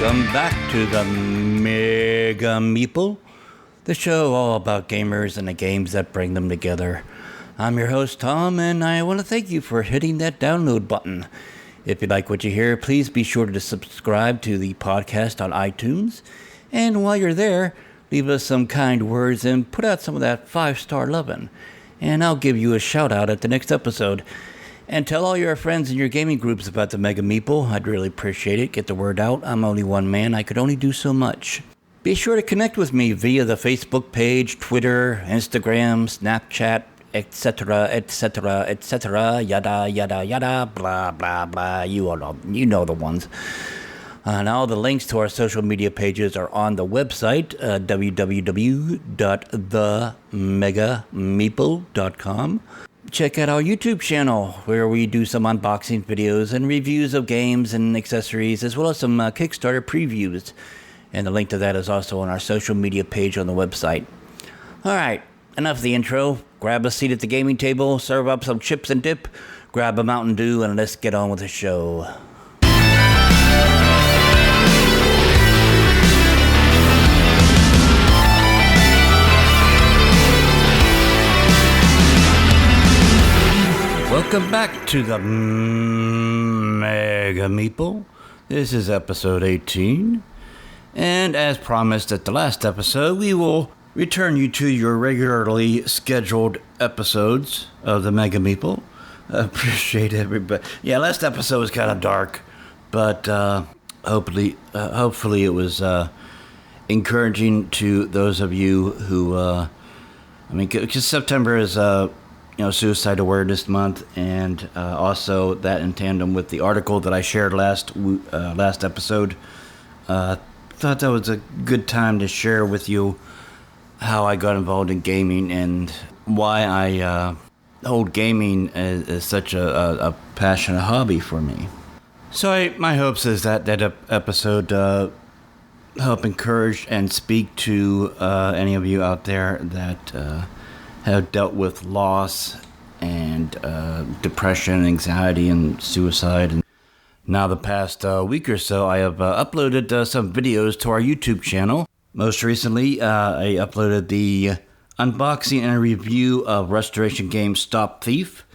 Welcome back to the Mega Meeple, the show all about gamers and the games that bring them together. I'm your host, Tom, and I want to thank you for hitting that download button. If you like what you hear, please be sure to subscribe to the podcast on iTunes. And while you're there, leave us some kind words and put out some of that 5-star lovin'. And I'll give you a shout out at the next episode. And tell all your friends in your gaming groups about the Mega Meeple. I'd really appreciate it. Get the word out. I'm only one man. I could only do so much. Be sure to connect with me via the Facebook page, Twitter, Instagram, Snapchat, etc., etc., etc., yada, yada, yada, blah, blah, blah. You know the ones. And all the links to our social media pages are on the website, www.themegameeple.com. Check out our YouTube channel, where we do some unboxing videos and reviews of games and accessories, as well as some Kickstarter previews. And the link to that is also on our social media page on the website. All right, enough of the intro. Grab a seat at the gaming table, serve up some chips and dip, grab a Mountain Dew, and let's get on with the show. Welcome back to the Mega Meeple. This is episode 18. And as promised at the last episode, we will return you to your regularly scheduled episodes of the Mega Meeple. I appreciate everybody. Yeah, last episode was kind of dark, but hopefully it was encouraging to those of you who, because September is Suicide Awareness Month, and also that in tandem with the article that I shared last episode. Thought that was a good time to share with you how I got involved in gaming and why I hold gaming as such a passionate hobby for me. So my hopes is that episode help encourage and speak to any of you out there that have dealt with loss and depression, anxiety, and suicide. And now the past week or so, I have uploaded some videos to our YouTube channel. Most recently, I uploaded the unboxing and review of restoration game Stop Thief,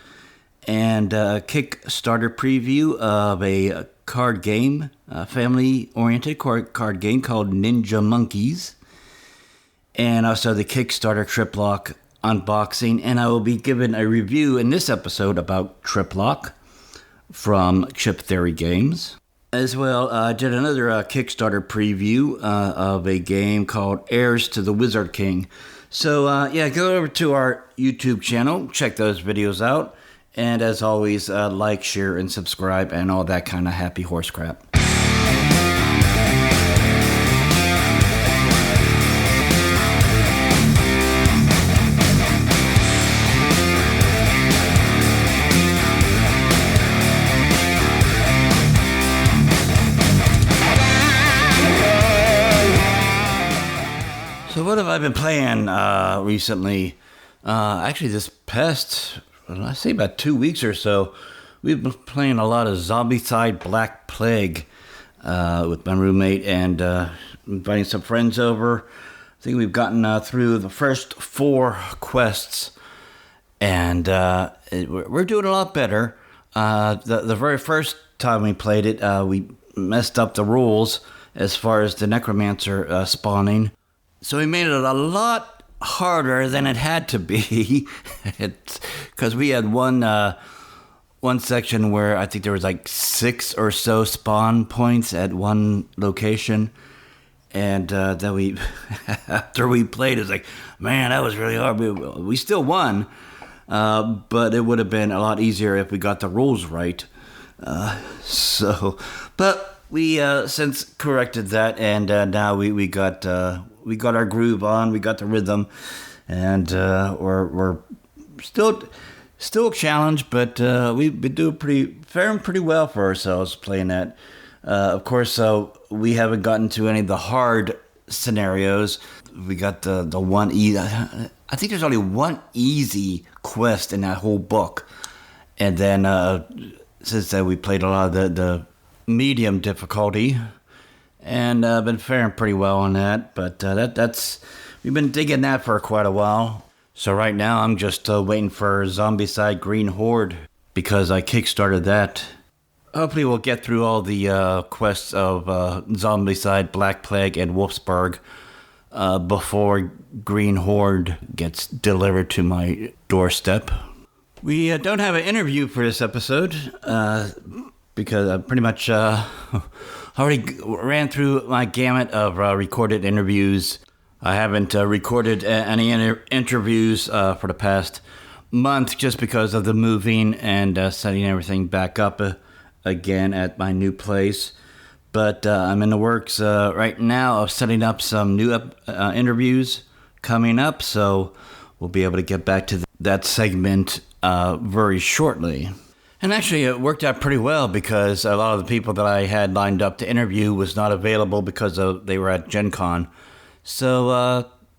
and a Kickstarter preview of a card game, family-oriented card game called Ninja Monkeys, and also the Kickstarter Triplock unboxing, and I will be giving a review in this episode about Triplock from Chip Theory Games. As well, I did another Kickstarter preview of a game called Heirs to the Wizard King. So go over to our YouTube channel, check those videos out, and as always, like, share, and subscribe, and all that kind of happy horse crap. So what have I been playing recently? Actually, this past, I say about 2 weeks or so, we've been playing a lot of Zombicide Black Plague with my roommate and inviting some friends over. I think we've gotten through the first 4 quests, and we're doing a lot better. The very first time we played it, we messed up the rules as far as the Necromancer spawning. So we made it a lot harder than it had to be, because we had one section where I think there was like 6 or so spawn points at one location, and then we, after we played, it was like, man, that was really hard. We still won, but it would have been a lot easier if we got the rules right. But we since corrected that, and now we got our groove on, we got the rhythm, and we're still a challenge, but we've been faring pretty well for ourselves playing that. Of course, we haven't gotten to any of the hard scenarios. We got the one easy. I think there's only one easy quest in that whole book, and then since then we played a lot of the medium difficulty. and been faring pretty well on that. But that's we've been digging that for quite a while. So right now I'm just waiting for Zombicide Green Horde because I kickstarted that. Hopefully we'll get through all the quests of Zombicide, Black Plague, and Wolfsburg before Green Horde gets delivered to my doorstep. We don't have an interview for this episode because I pretty much already ran through my gamut of recorded interviews. I haven't recorded any interviews for the past month just because of the moving and setting everything back up again at my new place. But I'm in the works right now of setting up some new interviews coming up, so we'll be able to get back to that segment very shortly. And actually, it worked out pretty well because a lot of the people that I had lined up to interview was not available because they were at Gen Con. So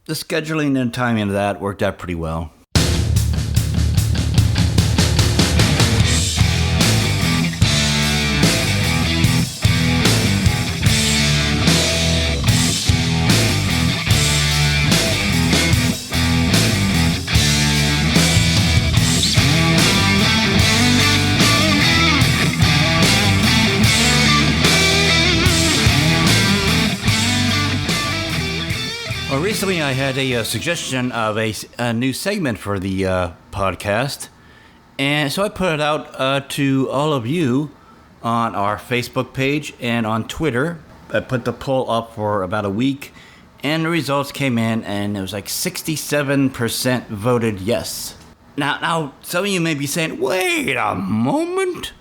the scheduling and timing of that worked out pretty well. Well, recently I had a suggestion of a new segment for the podcast, and so I put it out to all of you on our Facebook page and on Twitter. I put the poll up for about a week, and the results came in, and it was like 67% voted yes. Now, some of you may be saying, wait a moment,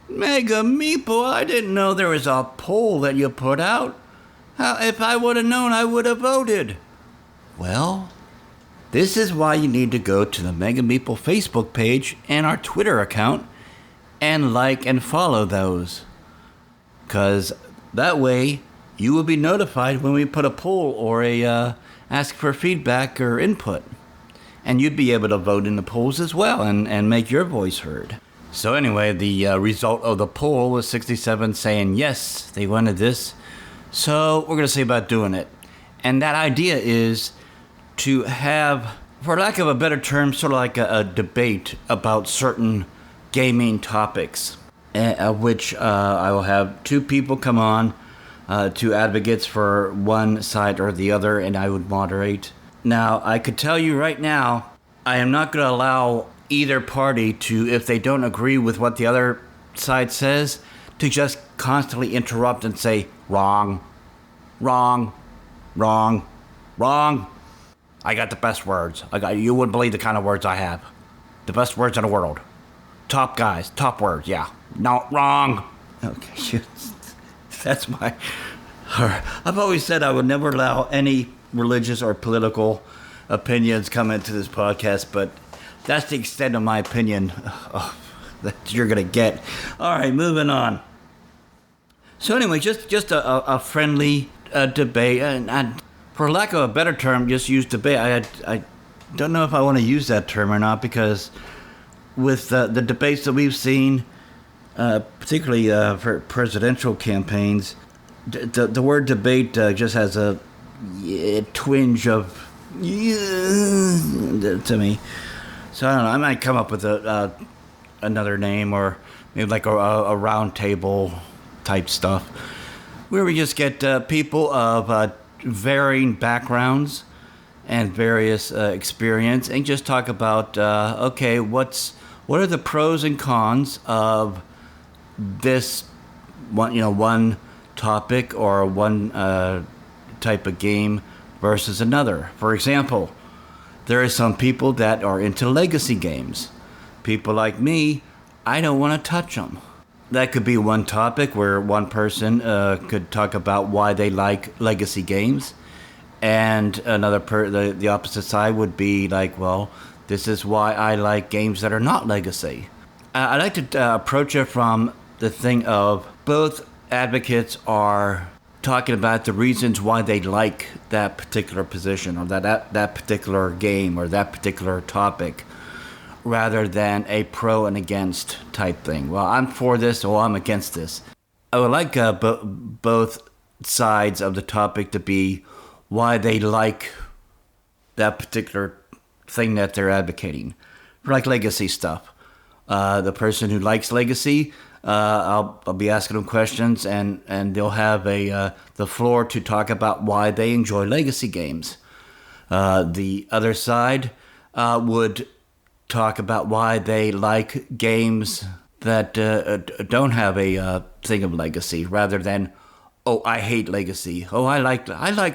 Mega Meeple, I didn't know there was a poll that you put out. If I would have known, I would have voted. Well, this is why you need to go to the Mega Meeple Facebook page and our Twitter account and like and follow those. Because that way, you will be notified when we put a poll or a ask for feedback or input. And you'd be able to vote in the polls as well and make your voice heard. So anyway, the result of the poll was 67 saying yes, they wanted this. So we're going to see about doing it. And that idea is to have, for lack of a better term, sort of like a debate about certain gaming topics, which I will have two people come on, two advocates for one side or the other, and I would moderate. Now, I could tell you right now, I am not going to allow either party to, if they don't agree with what the other side says, to just constantly interrupt and say, wrong, wrong, wrong, wrong. I got the best words. You wouldn't believe the kind of words I have. The best words in the world. Top guys, top words, yeah. No, wrong. Okay, that's my... I've always said I would never allow any religious or political opinions come into this podcast, but that's the extent of my opinion that you're going to get. All right, moving on. So anyway, just a friendly debate, and for lack of a better term, just use debate. I don't know if I want to use that term or not, because with the debates that we've seen, particularly for presidential campaigns, the word debate just has a twinge of to me. So I don't know. I might come up with another name, or maybe like a round table type stuff, where we just get people of varying backgrounds and various experience, and just talk about okay, what are the pros and cons of this one topic or one type of game versus another. For example, there are some people that are into legacy games. People like me, I don't want to touch them. That could be one topic where one person could talk about why they like legacy games, and another the opposite side would be like, well, this is why I like games that are not legacy. I like to approach it from the thing of both advocates are talking about the reasons why they like that particular position or that particular game or that particular topic, rather than a pro and against type thing. Well, I'm for this or I'm against this. I would like both sides of the topic to be why they like that particular thing that they're advocating. For like legacy stuff. The person who likes legacy, I'll be asking them questions, and they'll have the floor to talk about why they enjoy legacy games. The other side would talk about why they like games that don't have a thing of legacy, rather than, oh, I hate legacy. Oh, I like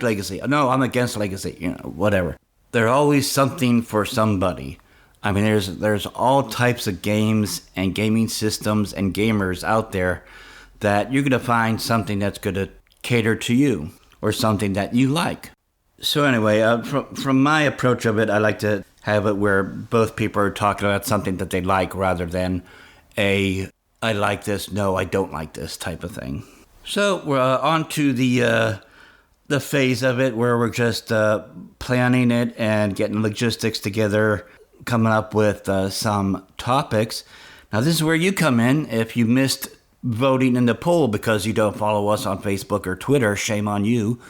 legacy. No, I'm against legacy. Whatever. There's always something for somebody. I mean, there's all types of games and gaming systems and gamers out there that you're going to find something that's going to cater to you or something that you like. So anyway, from my approach of it, I like to have it where both people are talking about something that they like rather than I like this, no, I don't like this type of thing. So we're on to the phase of it where we're just planning it and getting logistics together, coming up with some topics. Now, this is where you come in. If you missed voting in the poll because you don't follow us on Facebook or Twitter, shame on you.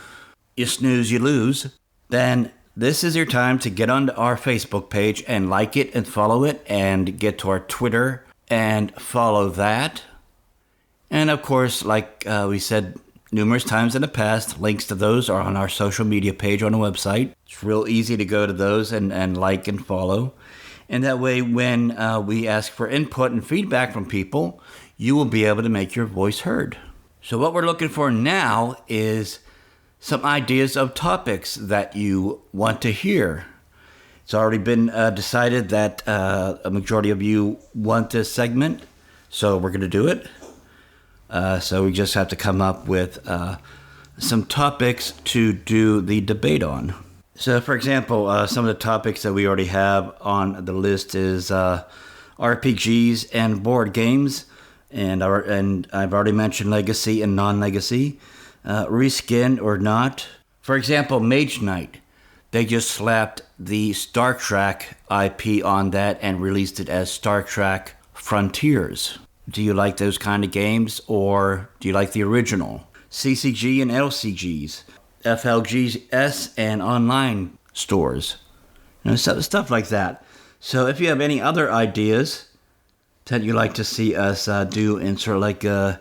You snooze, you lose. Then this is your time to get onto our Facebook page and like it and follow it, and get to our Twitter and follow that. And of course, like we said numerous times in the past, links to those are on our social media page on the website. It's real easy to go to those and like and follow. And that way, when we ask for input and feedback from people, you will be able to make your voice heard. So what we're looking for now is some ideas of topics that you want to hear. It's already been decided that a majority of you want this segment, so we're going to do it. So we just have to come up with some topics to do the debate on. So, for example, some of the topics that we already have on the list is RPGs and board games, and I've already mentioned legacy and non-legacy, reskin or not. For example, Mage Knight, they just slapped the Star Trek IP on that and released it as Star Trek Frontiers. Do you like those kind of games, or do you like the original? CCG and LCGs, FLGS and online stores, stuff like that. So if you have any other ideas that you'd like to see us do in sort of like a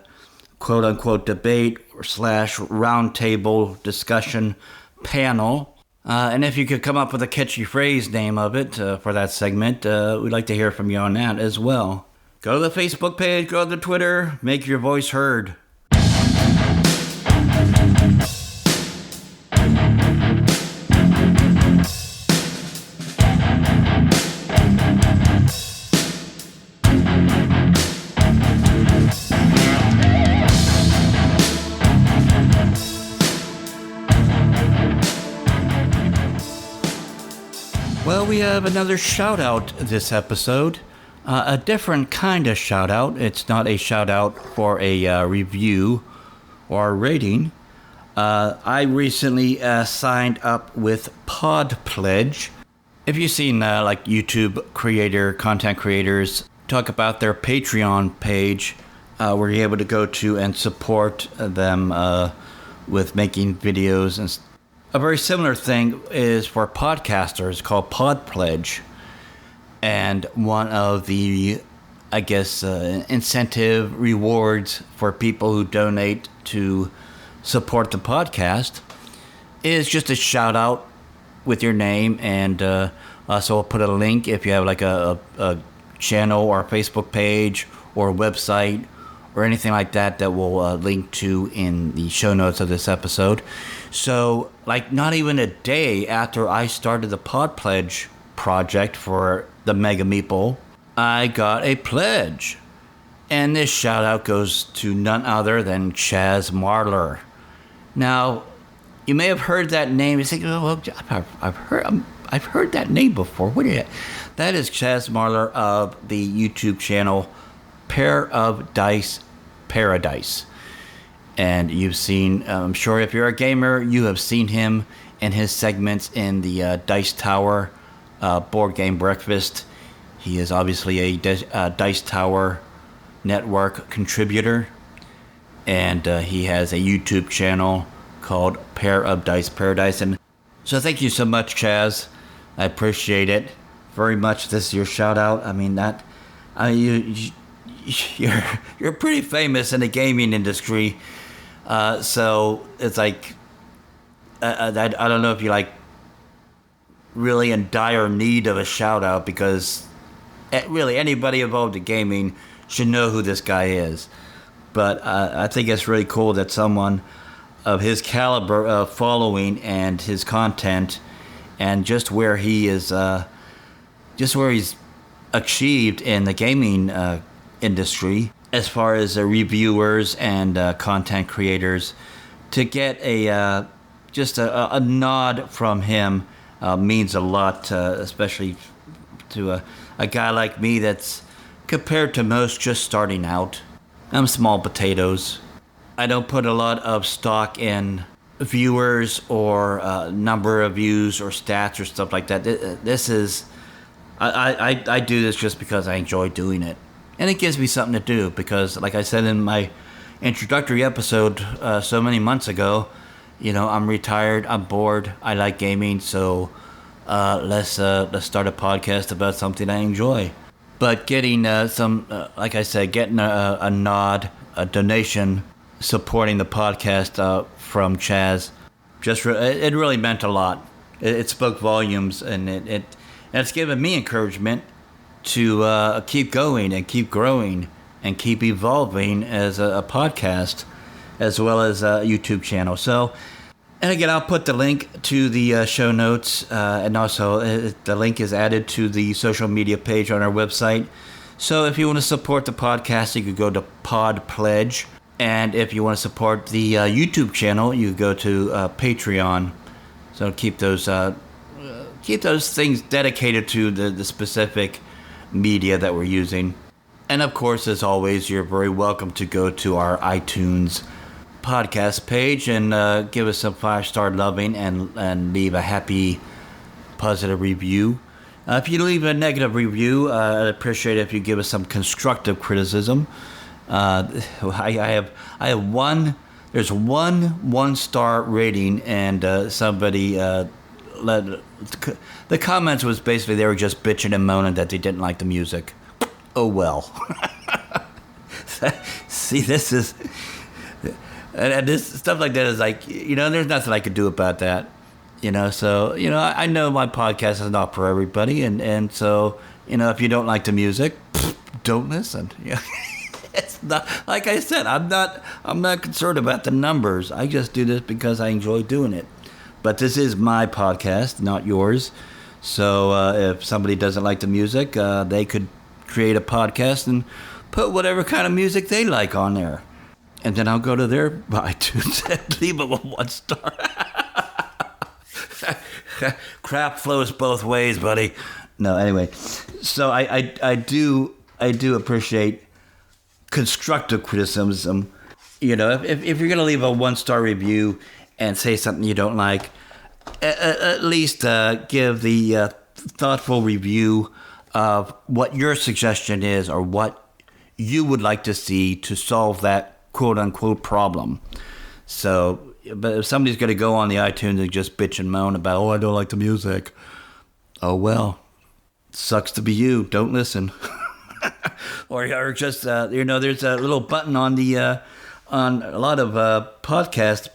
quote-unquote debate or / roundtable discussion panel, and if you could come up with a catchy phrase name of it for that segment, we'd like to hear from you on that as well. Go to the Facebook page, go to the Twitter, make your voice heard. Well, we have another shout out this episode. A different kind of shout out. It's not a shout out for a review or a rating. I recently signed up with Pod Pledge. If you've seen like YouTube content creators talk about their Patreon page, where you're able to go to and support them with making videos. And a very similar thing is for podcasters called Pod Pledge. And one of the, I guess, incentive rewards for people who donate to support the podcast is just a shout out with your name. And also I'll put a link if you have like a channel or a Facebook page or a website or anything like that will link to in the show notes of this episode. So like not even a day after I started the Pod Pledge project for the Mega Meeple, I got a pledge. And this shout out goes to none other than Chaz Marler. Now, you may have heard that name. You think, oh, well, I've heard that name before. What is it? That is Chaz Marler of the YouTube channel Pair of Dice Paradise. And you've seen, I'm sure if you're a gamer, you have seen him in his segments in the Dice Tower board game breakfast. He is obviously a Dice Tower network contributor. and he has a YouTube channel called Pair of Dice Paradise. And so thank you so much, Chaz. I appreciate it very much. This is your shout out. I mean you're pretty famous in the gaming industry, so it's like I don't know if you're like really in dire need of a shout out, because really anybody involved in gaming should know who this guy is. But I think it's really cool that someone of his caliber of following and his content, and just where he is, just where he's achieved in the gaming industry, as far as reviewers and content creators, to get just a nod from him means a lot, especially to a guy like me that's, compared to most, just starting out. I'm small potatoes. I don't put a lot of stock in viewers or number of views or stats or stuff like that. This is, I do this just because I enjoy doing it. And it gives me something to do, because like I said in my introductory episode so many months ago, I'm retired, I'm bored, I like gaming, so let's start a podcast about something I enjoy. But getting like I said, getting a nod, a donation, supporting the podcast from Chaz, it really meant a lot. It spoke volumes, and it's given me encouragement to keep going and keep growing and keep evolving as a podcast, as well as a YouTube channel. So, and again, I'll put the link to the show notes, and also the link is added to the social media page on our website. So if you want to support the podcast, you could go to Pod Pledge. And if you want to support the YouTube channel, you go to Patreon. So keep those things dedicated to the specific media that we're using. And of course, as always, you're very welcome to go to our iTunes podcast page and give us some 5-star loving and leave a happy, positive review. If you leave a negative review, I'd appreciate it if you give us some constructive criticism. I have one. There's one star rating, and somebody the comments was basically they were just bitching and moaning that they didn't like the music. Oh well. See, this is, and this stuff like that is like, there's nothing I could do about that. So I know my podcast is not for everybody, and so if you don't like the music, don't listen. Yeah. It's not, like I said, I'm not concerned about the numbers. I just do this because I enjoy doing it. But this is my podcast, not yours. So if somebody doesn't like the music, they could create a podcast and put whatever kind of music they like on there. And then I'll go to their iTunes and leave them a 1 star. Crap flows both ways, buddy. No, anyway. So I do appreciate constructive criticism. If you're going to leave a 1-star review and say something you don't like, at least give the thoughtful review of what your suggestion is, or what you would like to see to solve that quote-unquote problem. So, but if somebody's going to go on the iTunes and just bitch and moan about, I don't like the music, oh well, sucks to be you. Don't listen. or just there's a little button on the on a lot of podcast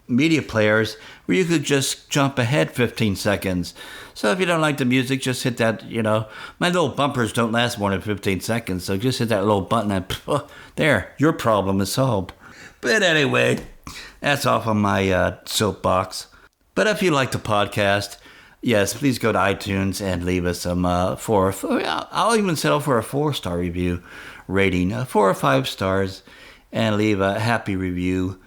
media players where you could just jump ahead 15 seconds. So if you don't like the music, just hit that. My little bumpers don't last more than 15 seconds, so just hit that little button and there, your problem is solved. But anyway, that's off on my soapbox. But if you like the podcast, yes, please go to iTunes and leave us some I'll even settle for a 4-star review rating, 4 or 5 stars, and leave a happy review.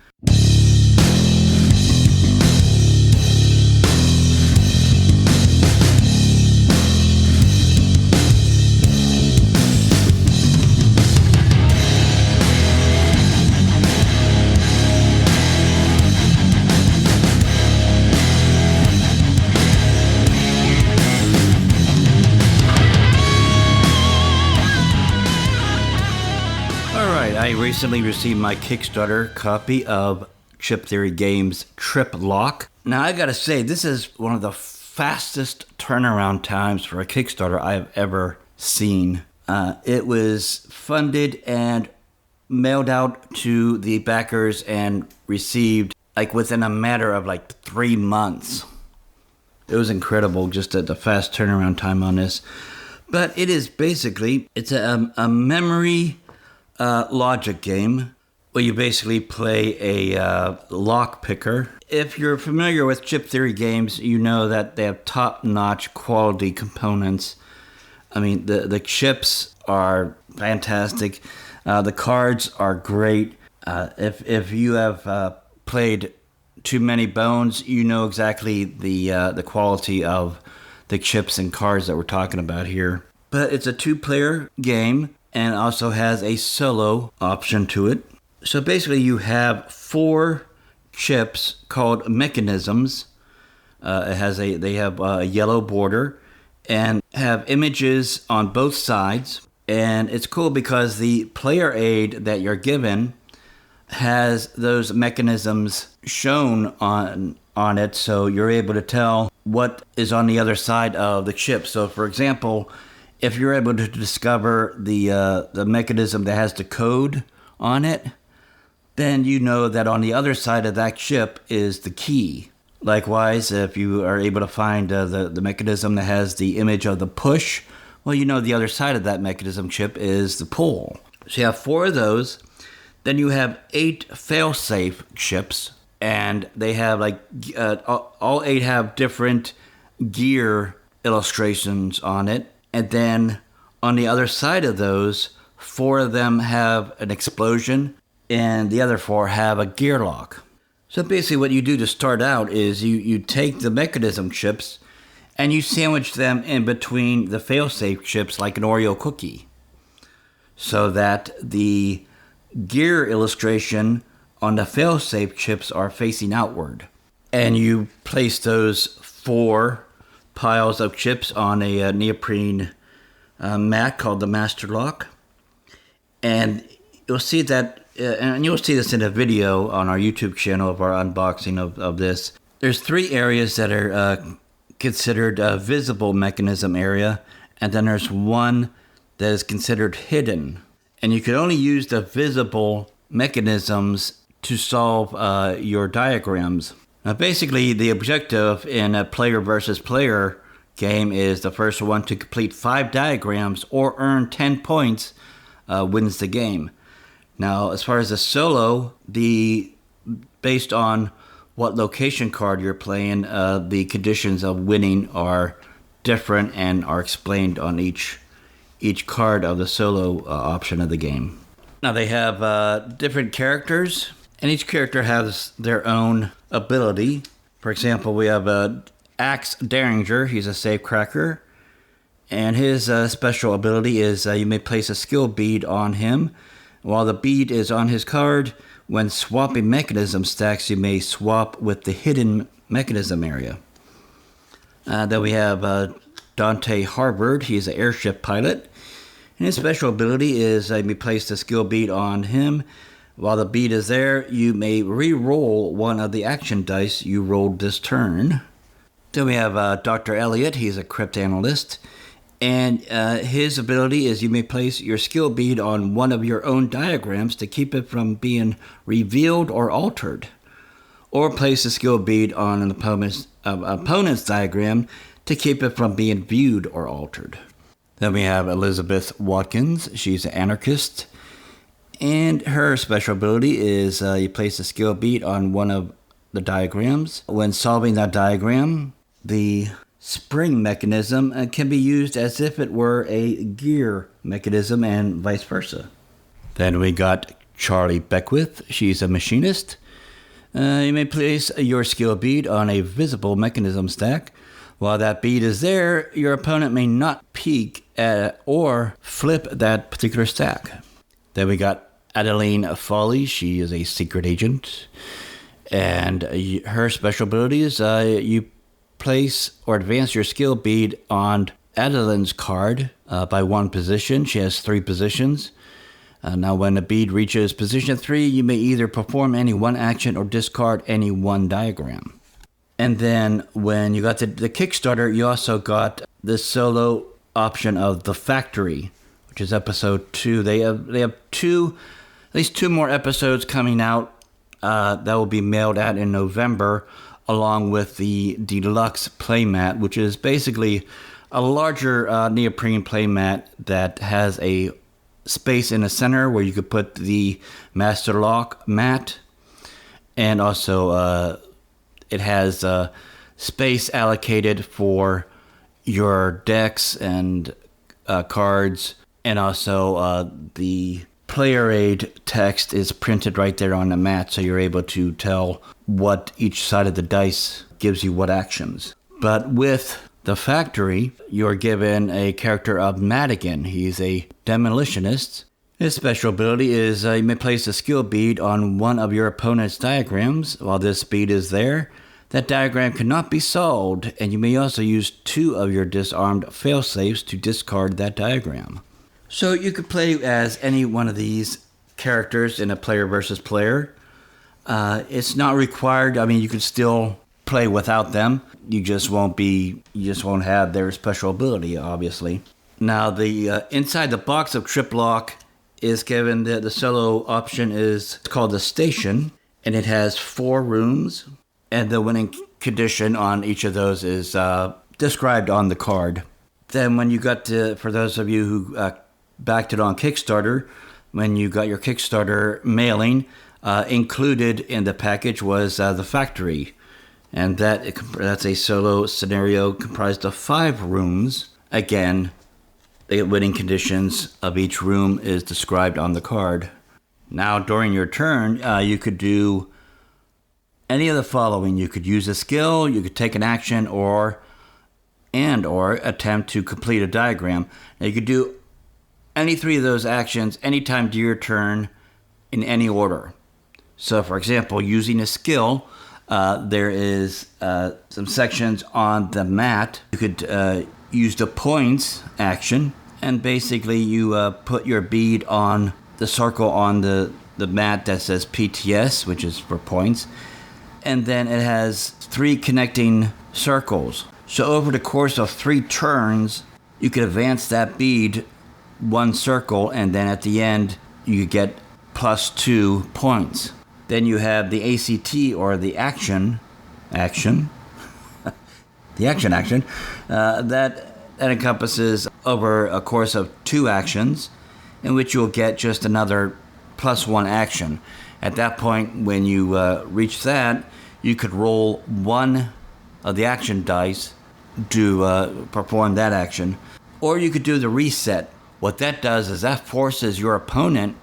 recently received my Kickstarter copy of Chip Theory Games' Triplock. Now, I gotta say, this is one of the fastest turnaround times for a Kickstarter I have ever seen. It was funded and mailed out to the backers and received like within a matter of like 3 months. It was incredible, just the fast turnaround time on this. But it is basically, it's a memory logic game where you basically play a lock picker. If you're familiar with Chip Theory games, you know that they have top-notch quality components. I mean, the chips are fantastic. The cards are great. If you have played Too Many Bones, you know exactly the quality of the chips and cards that we're talking about here. But it's a 2-player game and also has a solo option to it. So basically you have 4 chips called mechanisms. They have a yellow border and have images on both sides. And it's cool because the player aid that you're given has those mechanisms shown on it, so you're able to tell what is on the other side of the chip. So, for example, if you're able to discover the mechanism that has the code on it, then you know that on the other side of that chip is the key. Likewise, if you are able to find the mechanism that has the image of the push, well, you know the other side of that mechanism chip is the pull. So you have 4 of those. Then you have 8 fail-safe chips, and they have all 8 have different gear illustrations on it. And then on the other side of those, 4 of them have an explosion, and the other 4 have a gear lock. So basically what you do to start out is you take the mechanism chips and you sandwich them in between the fail-safe chips like an Oreo cookie, so that the gear illustration on the fail-safe chips are facing outward. And you place those 4 piles of chips on a neoprene mat called the master lock. And you'll see that, and you'll see this in a video on our YouTube channel of our unboxing of this. There's 3 areas that are considered a visible mechanism area, and then there's 1 that is considered hidden. And you can only use the visible mechanisms to solve your diagrams. Now, basically, the objective in a player versus player game is the first one to complete 5 diagrams or earn 10 points wins the game. Now, as far as the solo, based on what location card you're playing, the conditions of winning are different and are explained on each card of the solo option of the game. Now they have different characters, and each character has their own ability. For example, we have Axe Derringer. He's a safecracker, and his special ability is you may place a skill bead on him. While the bead is on his card, when swapping mechanism stacks, you may swap with the hidden mechanism area. Then we have Dante Harvard. He's an airship pilot. And his special ability is you may place the skill bead on him. While the bead is there, you may re-roll one of the action dice you rolled this turn. Then we have Dr. Elliot. He's a cryptanalyst. And his ability is you may place your skill bead on one of your own diagrams to keep it from being revealed or altered. Or place a skill bead on an opponent's diagram to keep it from being viewed or altered. Then we have Elizabeth Watkins. She's an anarchist. And her special ability is you place a skill bead on one of the diagrams. When solving that diagram, the spring mechanism can be used as if it were a gear mechanism and vice versa. Then we got Charlie Beckwith. She's a machinist. You may place your skill bead on a visible mechanism stack. While that bead is there, your opponent may not peek at or flip that particular stack. Then we got Adeline Foley. She is a secret agent. And her special ability is you place or advance your skill bead on Adeline's card by 1 position. She has 3 positions. Now, when a bead reaches position 3, you may either perform any one action or discard any one diagram. And then when you got the Kickstarter, you also got the solo option of the Factory, which is episode 2. They have at least 2 more episodes coming out that will be mailed out in November, along with the deluxe playmat, which is basically a larger neoprene playmat that has a space in the center where you could put the Master Lock mat, and also it has space allocated for your decks and cards, and also the player aid text is printed right there on the mat, so you're able to tell what each side of the dice gives you what actions. But with the Factory, you're given a character of Madigan. He's a demolitionist. His special ability is you may place a skill bead on one of your opponent's diagrams. While this bead is there, that diagram cannot be solved, and you may also use 2 of your disarmed failsafes to discard that diagram. So you could play as any one of these characters in a player versus player. It's not required. I mean, you could still play without them. You just won't have their special ability, obviously. Now, the inside the box of Triplock is given the solo option is called the Station, and it has 4 rooms, and the winning condition on each of those is described on the card. Then when you got for those of you who backed it on Kickstarter, when you got your Kickstarter mailing, included in the package was the Factory. And that's a solo scenario comprised of 5 rooms. Again, the winning conditions of each room is described on the card. Now, during your turn, you could do any of the following. You could use a skill, you could take an action, or attempt to complete a diagram. Now, you could do any 3 of those actions anytime to your turn in any order. So, for example, using a skill, there is some sections on the mat. You could use the points action, and basically you put your bead on the circle on the mat that says PTS, which is for points, and then it has 3 connecting circles. So over the course of 3 turns, you could advance that bead 1 circle, and then at the end you get plus 2 points. Then you have the ACT, or the action, the action, that encompasses over a course of 2 actions, in which you'll get just another plus 1 action. At that point, when you reach that, you could roll 1 of the action dice to perform that action, or you could do the reset. What that does is that forces your opponent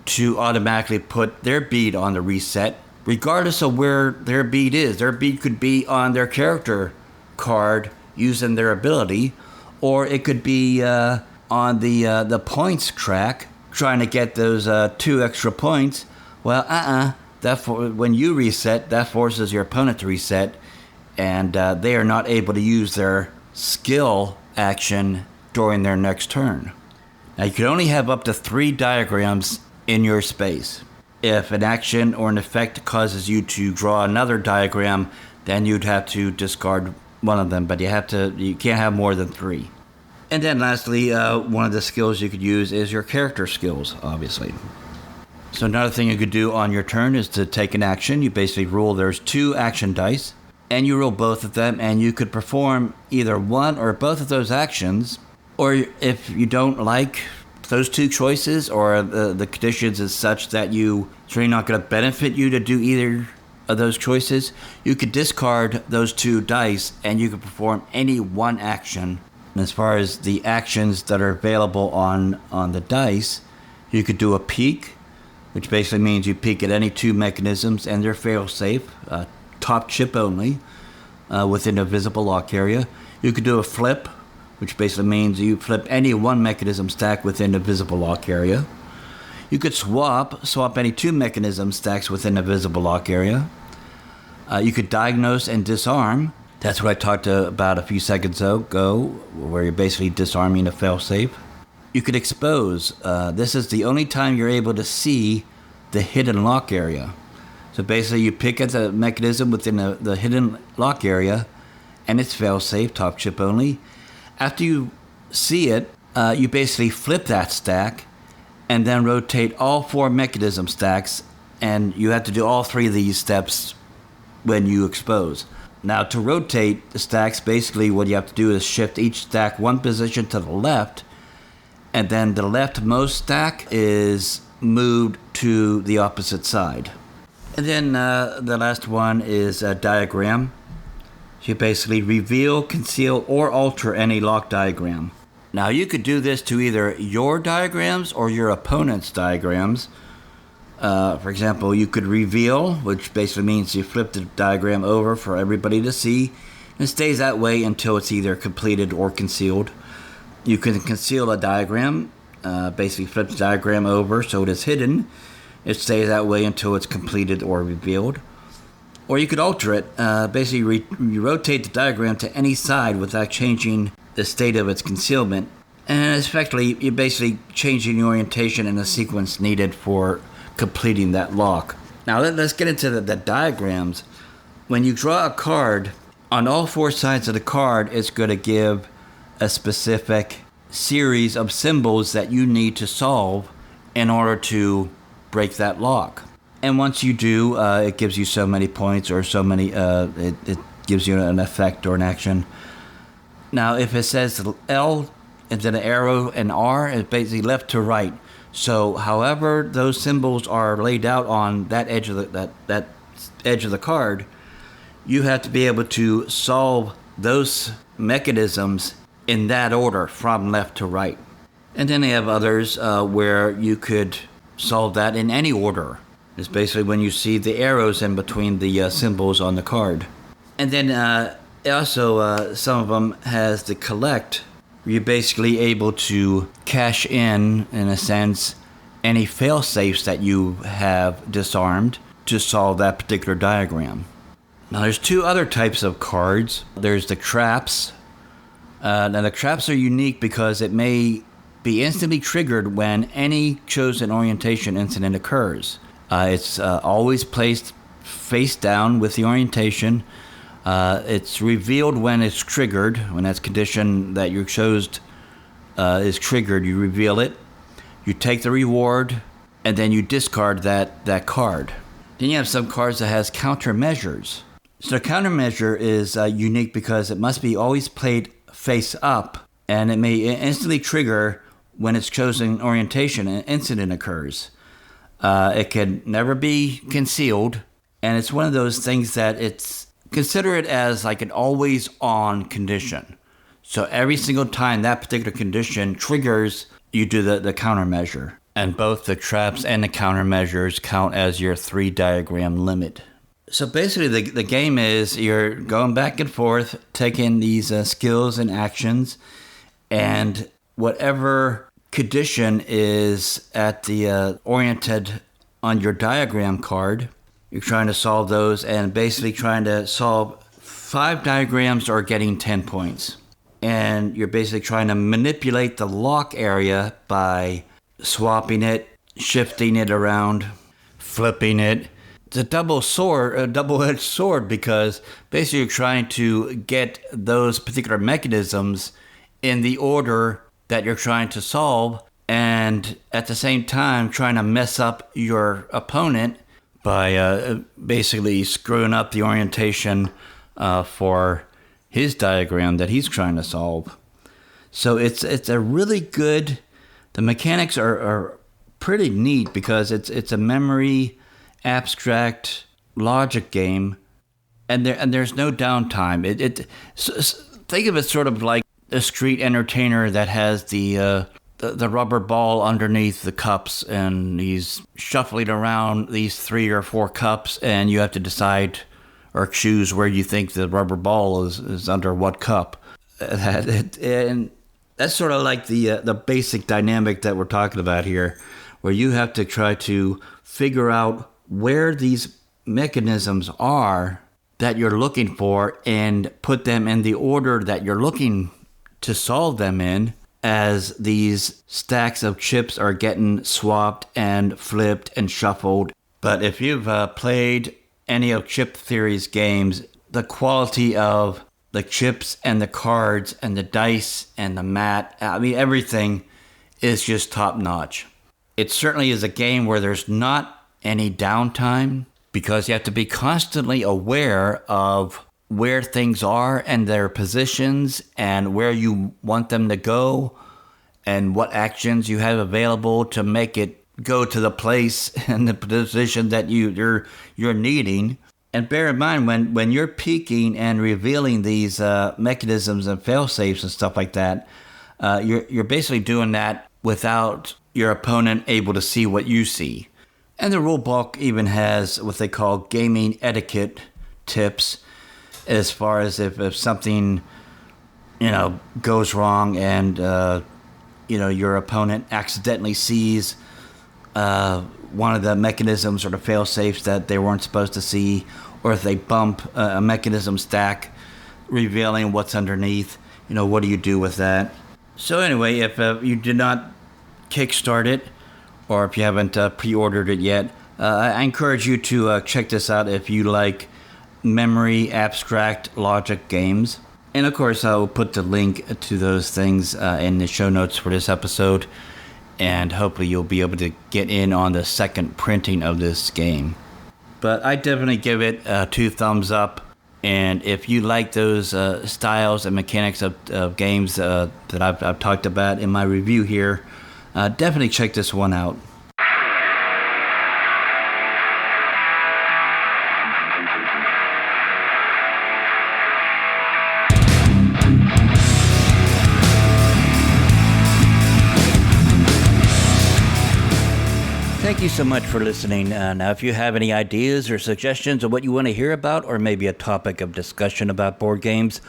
to automatically put their bead on the reset, regardless of where their bead is. Their bead could be on their character card using their ability, or it could be on the points track, trying to get those 2 extra points. Well, when you reset, that forces your opponent to reset, and they are not able to use their skill action during their next turn. Now, you can only have up to 3 diagrams in your space. If an action or an effect causes you to draw another diagram, then you'd have to discard one of them, but you can't have more than 3. And then lastly, one of the skills you could use is your character skills, obviously. So another thing you could do on your turn is to take an action. You basically roll, there's 2 action dice, and you roll both of them, and you could perform either one or both of those actions, or if you don't like those 2 choices, or the conditions is such that it's really not going to benefit you to do either of those choices, you could discard those 2 dice and you could perform any one action. And as far as the actions that are available on the dice, you could do a peek, which basically means you peek at any 2 mechanisms and they're fail-safe, top chip only, within a visible lock area. You could do a flip, which basically means you flip any 1 mechanism stack within a visible lock area. You could swap any 2 mechanism stacks within a visible lock area. You could diagnose and disarm. That's what I talked about a few seconds ago, where you're basically disarming a failsafe. you could expose. This is the only time you're able to see the hidden lock area. So basically you pick at the mechanism within the hidden lock area, and it's fail-safe, top chip only. After you see it, you basically flip that stack and then rotate all 4 mechanism stacks, and you have to do all 3 of these steps when you expose. Now, to rotate the stacks, basically what you have to do is shift each stack 1 position to the left, and then the leftmost stack is moved to the opposite side. And then the last one is a diagram. You basically reveal, conceal, or alter any lock diagram. Now, you could do this to either your diagrams or your opponent's diagrams. For example, you could reveal, which basically means you flip the diagram over for everybody to see, and it stays that way until it's either completed or concealed. You can conceal a diagram, basically flip the diagram over so it is hidden. It stays that way until it's completed or revealed. Or you could alter it, basically you rotate the diagram to any side without changing the state of its concealment. And effectively, you're basically changing the orientation and the sequence needed for completing that lock. Now let's get into the diagrams. When you draw a card, on all 4 sides of the card, it's going to give a specific series of symbols that you need to solve in order to break that lock. And once you do, it gives you so many points or so many, it gives you an effect or an action. Now, if it says L and then an arrow and R, it's basically left to right. So however those symbols are laid out on that edge of that edge of the card, you have to be able to solve those mechanisms in that order from left to right. And then they have others where you could solve that in any order. It's basically when you see the arrows in between the symbols on the card. And then also some of them has the collect. You're basically able to cash in a sense, any fail-safes that you have disarmed to solve that particular diagram. Now, there's 2 other types of cards. There's the traps. Now, the traps are unique because it may be instantly triggered when any chosen orientation incident occurs. It's always placed face down with the orientation. It's revealed when it's triggered, when that condition that you chose is triggered, you reveal it. You take the reward, and then you discard that card. Then you have some cards that has countermeasures. So the countermeasure is unique because it must be always played face up, and it may instantly trigger when its chosen orientation an incident occurs. It can never be concealed, and it's one of those things that consider it as like an always on condition. So every single time that particular condition triggers, you do the countermeasure. And both the traps and the countermeasures count as your 3 diagram limit. So basically the game is you're going back and forth, taking these skills and actions, and whatever condition is at the oriented on your diagram card, you're trying to solve those, and basically trying to solve 5 diagrams or getting 10 points. And you're basically trying to manipulate the lock area by swapping it, shifting it around, flipping it. It's a double-edged sword, because basically you're trying to get those particular mechanisms in the order that you're trying to solve, and at the same time trying to mess up your opponent by basically screwing up the orientation for his diagram that he's trying to solve. So it's a really good. The mechanics are pretty neat because it's a memory, abstract logic game, and there's no downtime. Think of it sort of like a street entertainer that has the rubber ball underneath the cups, and he's shuffling around these 3 or 4 cups, and you have to decide or choose where you think the rubber ball is under what cup. And that's sort of like the basic dynamic that we're talking about here, where you have to try to figure out where these mechanisms are that you're looking for and put them in the order that you're looking to solve them in, as these stacks of chips are getting swapped and flipped and shuffled. But if you've played any of Chip Theory's games, the quality of the chips and the cards and the dice and the mat, I mean, everything is just top notch. It certainly is a game where there's not any downtime because you have to be constantly aware of where things are and their positions and where you want them to go and what actions you have available to make it go to the place and the position that you're needing. And bear in mind, when you're peeking and revealing these mechanisms and fail-safes and stuff like that, you're basically doing that without your opponent able to see what you see. And the rule book even has what they call gaming etiquette tips, as far as if something, goes wrong and, your opponent accidentally sees one of the mechanisms or the fail-safes that they weren't supposed to see, or if they bump a mechanism stack, revealing what's underneath, what do you do with that? So anyway, if you did not kickstart it, or if you haven't pre-ordered it yet, I encourage you to check this out if you like memory abstract logic games. And of course, I will put the link to those things in the show notes for this episode, and hopefully you'll be able to get in on the second printing of this game. But I definitely give it 2 thumbs up, and if you like those styles and mechanics of games that I've talked about in my review here, definitely check this one out. Thank you so much for listening. Now, if you have any ideas or suggestions of what you want to hear about, or maybe a topic of discussion about board games,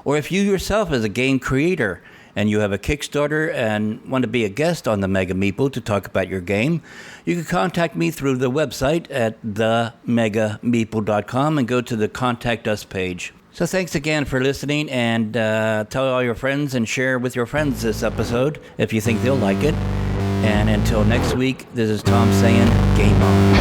or if you yourself as a game creator and you have a Kickstarter and want to be a guest on the Mega Meeple to talk about your game, you can contact me through the website at themegameeple.com and go to the Contact Us page. So thanks again for listening, and tell all your friends and share with your friends this episode if you think they'll like it. And until next week, this is Tom saying, game on.